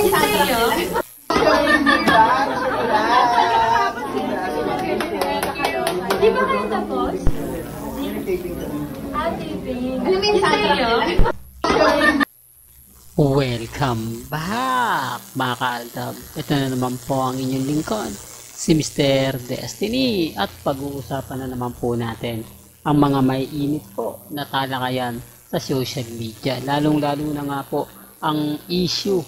Di ba kayo tapos? Alam mo yung Welcome back mga kaaldab. Ito na naman po ang inyong lingkod, si Mr. Destiny, at pag-uusapan na naman po natin ang mga may init po na talakayan sa social media, lalong-lalo na nga po ang issue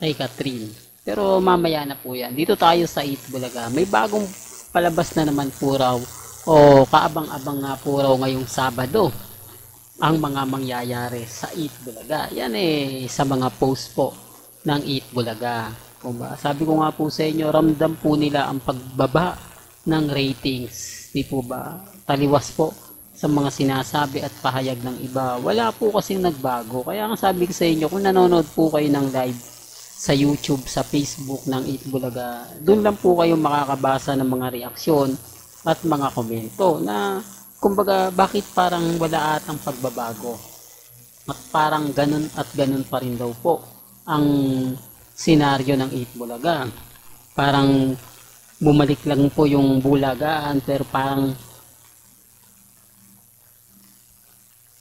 kay Catherine. Pero mamaya na po yan. Dito tayo sa Eat Bulaga. May bagong palabas na naman po raw, o kaabang-abang nga po raw ngayong Sabado ang mga mangyayari sa Eat Bulaga. Yan sa mga post po ng Eat Bulaga. Sabi ko nga po sa inyo, ramdam po nila ang pagbaba ng ratings. Di po ba? Taliwas po sa mga sinasabi at pahayag ng iba. Wala po kasing nagbago. Kaya nga sabi ko sa inyo, kung nanonood po kayo ng live sa YouTube, sa Facebook ng Eat Bulaga, doon lang po kayo makakabasa ng mga reaksyon at mga komento na kumbaga, bakit parang wala atang pagbabago? At parang ganun at ganun pa rin daw po ang senaryo ng Eat Bulaga. Parang bumalik lang po yung bulagaan, pero parang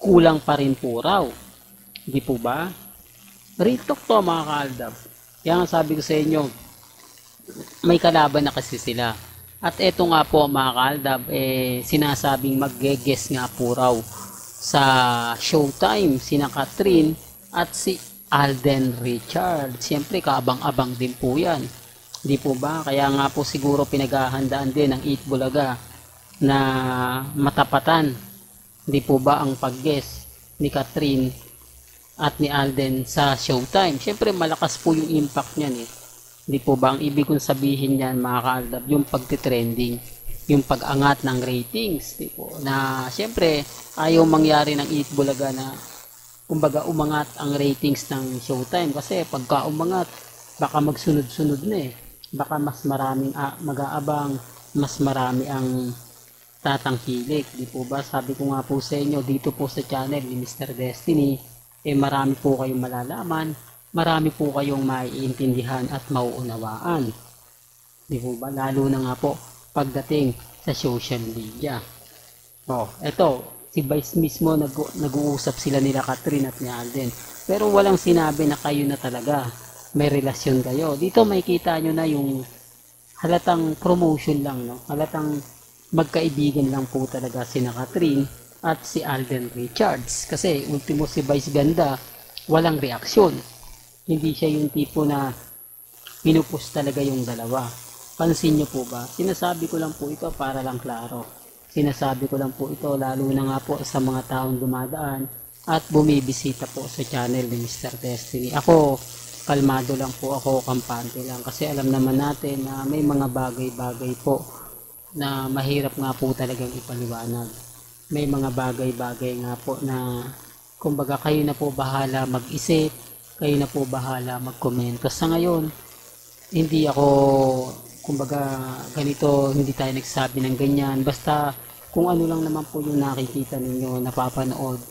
kulang pa rin po raw. Hindi po ba? Real talk to mga kaaldab. Kaya nga sabi ko sa inyo, may kalaban na kasi sila. At eto nga po mga kaaldab, sinasabing mag-guest nga po raw sa Showtime sina Catherine at si Alden Richards. Siyempre kaabang-abang din po yan. Di po ba? Kaya nga po siguro pinaghahandaan din ng Eat Bulaga na matapatan. Di po ba ang pag-guest ni Catherine at ni Alden sa Showtime? Siyempre malakas po yung impact niyan Di po ba? Ang ibig kong sabihin yan mga kaaldab, yung pagtitrending, yung pag-angat ng ratings. Di po? Na siyempre ayaw mangyari ng Eat Bulaga na kumbaga umangat ang ratings ng Showtime. Kasi pagka umangat, baka magsunod-sunod na Baka mas maraming mag-aabang, mas marami ang tatangkilik. Di po ba? Sabi ko nga po sa inyo, dito po sa channel ni Mr. Destiny, marami po kayong malalaman, marami po kayong maiintindihan at mauunawaan. Di po ba? Lalo na nga po pagdating sa social media. Eto, si Vice mismo nag-uusap sila nila Catherine at ni Alden. Pero walang sinabi na kayo na talaga may relasyon kayo. Dito makikita nyo na yung halatang promotion lang, halatang magkaibigan lang po talaga sina Catherine at si Alden Richards. Kasi ultimo si Vice ganda, walang reaksyon. Hindi siya yung tipo na pinupush talaga yung dalawa. Pansin nyo po ba? Sinasabi ko lang po ito para lang klaro. Sinasabi ko lang po ito lalo na nga po sa mga taong dumadaan at bumibisita po sa channel ni Mr. Destiny. Ako, kalmado lang po ako, kampante lang. Kasi alam naman natin na may mga bagay-bagay po na mahirap nga po talagang ipaliwanag. May mga bagay-bagay nga po na kumbaga kayo na po bahala mag-isip, kayo na po bahala mag-komento. Sa ngayon, hindi ako, kumbaga, ganito, hindi tayo nagsabi ng ganyan. Basta, kung ano lang naman po yung nakikita ninyo, napapanood,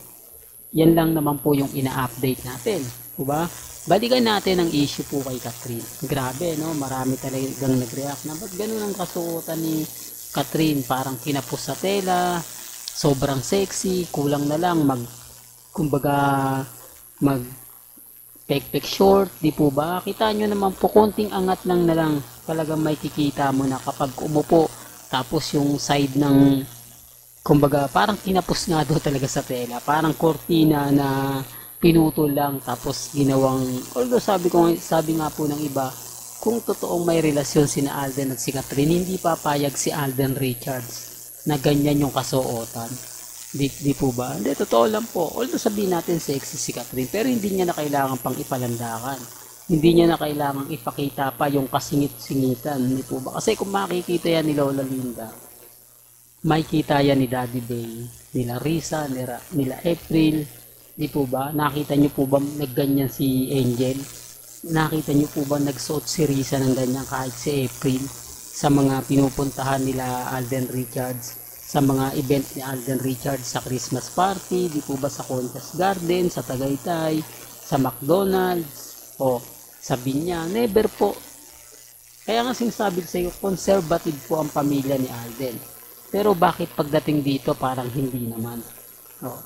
yan lang naman po yung ina-update natin. Diba? Balikan natin ang issue po kay Catherine. Grabe, no? Marami talagang nag-react na, ba't ganun ang kasuotan ni Catherine? Parang kinapos sa tela, sobrang sexy, kulang na lang pek-pek short, di po ba? Kita nyo naman po, konting angat lang na lang, talagang may kikita mo na kapag umupo, tapos yung side ng, kumbaga, parang kinapos nga doon talaga sa tela, parang kortina na pinutol lang, tapos ginawang, although sabi nga po ng iba, kung totoong may relasyon sina Alden at si Catherine, hindi papayag si Alden Richards na ganyan yung kasuotan. Di po ba? Hindi, totoo lang po. Although sabihin natin sexy si Catherine, pero hindi niya na kailangan pang ipalandakan. Hindi niya na kailangan ipakita pa yung kasingit-singitan. Di po ba? Kasi kung makikita yan ni Lola Linda, makikita yan ni Daddy Bay, nila Risa, nila April. Di po ba? Nakita niyo po ba nagganyan si Angel? Nakita niyo po ba nagsuot si Risa ng ganyan kahit si April sa mga pinupuntahan nila Alden Richards? Sa mga event ni Alden Richards sa Christmas party, di po ba sa Conchas Garden, sa Tagaytay, sa McDonald's, Sabi niya, never po. Kaya nga sinasabi ko sa iyo, conservative po ang pamilya ni Alden. Pero bakit pagdating dito parang hindi naman? Oh.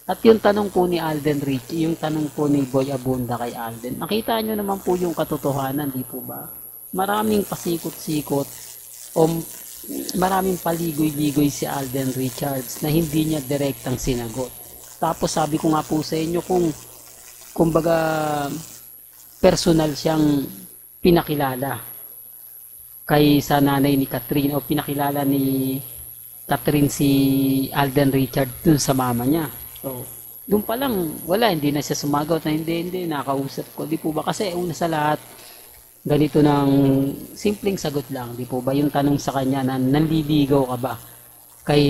At yung tanong po ni Alden Richie, yung tanong po ni Boy Abunda kay Alden, nakita nyo naman po yung katotohanan, di po ba? Maraming pasikot-sikot o maraming paligoy-ligoy si Alden Richards na hindi niya direktang sinagot. Tapos sabi ko nga po sa inyo kung kumbaga personal siyang pinakilala kay sa nanay ni Catherine o pinakilala ni Catherine si Alden Richards dun sa mama niya. So, dun pa lang, hindi na siya sumagot na hindi, nakausap ko. Di po ba? Kasi una sa lahat, ganito ng simpleng sagot lang. Di po ba? Yung tanong sa kanya na nanliligaw ka ba kay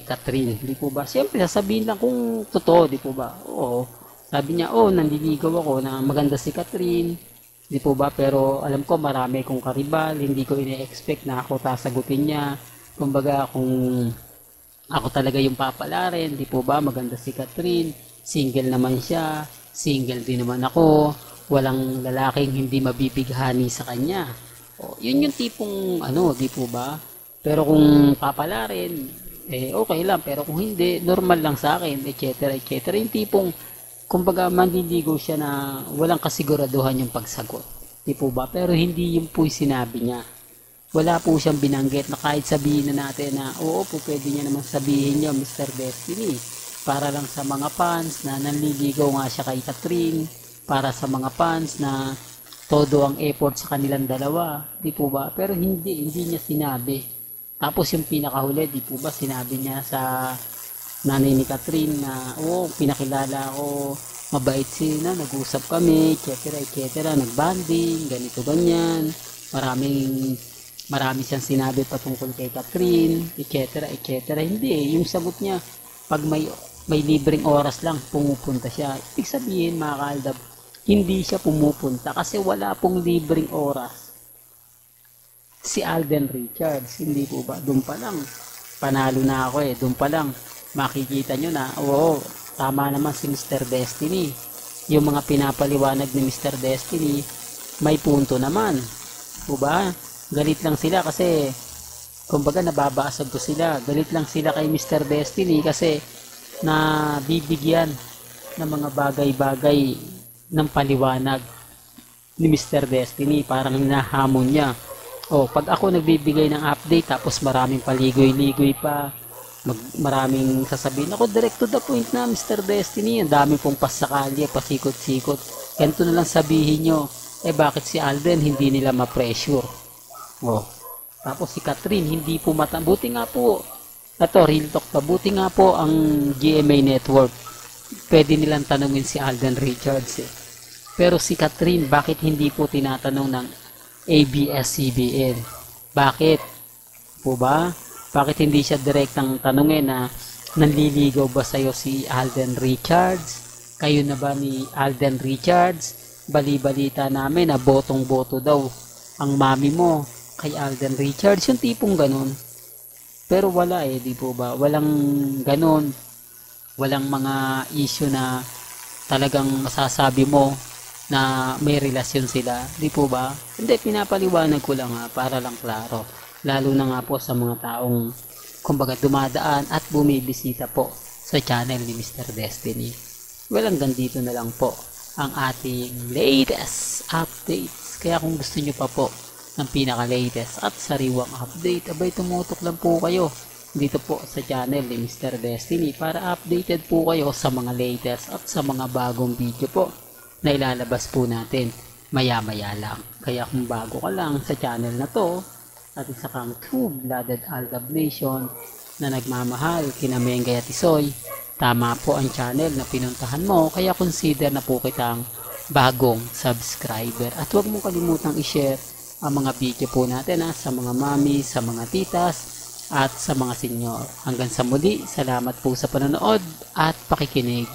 Catherine? Di po ba? Siyempre, sasabihin lang kung totoo. Di po ba? Oo. Sabi niya, nanliligaw ako na maganda si Catherine. Di po ba? Pero alam ko marami kong karibal, hindi ko ine-expect na ako sasagutin niya. Kumbaga kung ako talaga yung papalarin, di po ba? Maganda si Catherine, single naman siya, single din naman ako, walang lalaking hindi mabibighani sa kanya. O, yun yung tipong di po ba? Pero kung papalarin, okay lang. Pero kung hindi, normal lang sa akin, etc. etc. Yung tipong kumbaga manliligaw siya na walang kasiguraduhan yung pagsagot. Di po ba? Pero hindi yung po sinabi niya. Wala po siyang binanggit na kahit sabihin na natin na oo po pwede niya naman sabihin niya Mr. Destiny. Para lang sa mga fans na nanliligaw nga siya kay Catherine. Para sa mga fans na todo ang effort sa kanilang dalawa. Di po ba? Pero hindi niya sinabi. Tapos yung pinakahuli, di po ba sinabi niya sa nanay ni Catherine na pinakilala ko, mabait sila, nag-usap kami, etc. etc. Nagbanding, ganito ganyan. Marami siyang sinabi patungkol kay Catherine, etc. etc. Hindi, yung sagot niya, pag may libreng oras lang, pumupunta siya. Ibig sabihin, mga kaaldab, hindi siya pumupunta kasi wala pong libreng oras. Si Alden Richards, hindi po ba? Doon pa lang, panalo na ako doon pa lang. Makikita nyo na, tama naman si Mr. Destiny. Yung mga pinapaliwanag ni Mr. Destiny, may punto naman. Diba? Galit lang sila kasi, kumbaga nababasag ko sila. Galit lang sila kay Mr. Destiny kasi nabibigyan ng mga bagay-bagay ng paliwanag ni Mr. Destiny. Parang hinahamon niya. Pag ako nagbibigay ng update tapos maraming paligoy-ligoy pa, maraming sasabihin ako direct to the point na Mr. Destiny, ang dami pong pasakali, pasikot-sikot, ganito na lang sabihin nyo, bakit si Alden hindi nila ma-pressure? Tapos si Catherine hindi po buti nga po real talk pa, buti nga po ang GMA Network pwede nilang tanungin si Alden Richards pero si Catherine bakit hindi po tinatanong ng ABS-CBN? Bakit po ba? Bakit hindi siya direktang tanungin na nanliligaw ba sa'yo si Alden Richards? Kayo na ba ni Alden Richards? Bali-balita namin na botong-boto daw ang mami mo kay Alden Richards. Yung tipong ganun. Pero wala di po ba? Walang ganun. Walang mga issue na talagang masasabi mo na may relasyon sila. Di po ba? Hindi, pinapaliwanag ko lang para lang klaro. Lalo na nga po sa mga taong kumbaga dumadaan at bumibisita po sa channel ni Mr. Destiny. Hanggang dito na lang po ang ating latest updates. Kaya kung gusto nyo pa po ng pinaka-latest at sariwang update, tumutok lang po kayo dito po sa channel ni Mr. Destiny para updated po kayo sa mga latest at sa mga bagong video po na ilalabas po natin maya-maya lang. Kaya kung bago ka lang sa channel na to, at isa kang two-blooded Aldab Nation na nagmamahal kina Mengay at Isoy, tama po ang channel na pinuntahan mo, kaya consider na po kitang bagong subscriber. At huwag mong kalimutang i-share ang mga video po natin sa mga mami, sa mga titas, at sa mga senyor. Hanggang sa muli, salamat po sa panonood at pakikinig.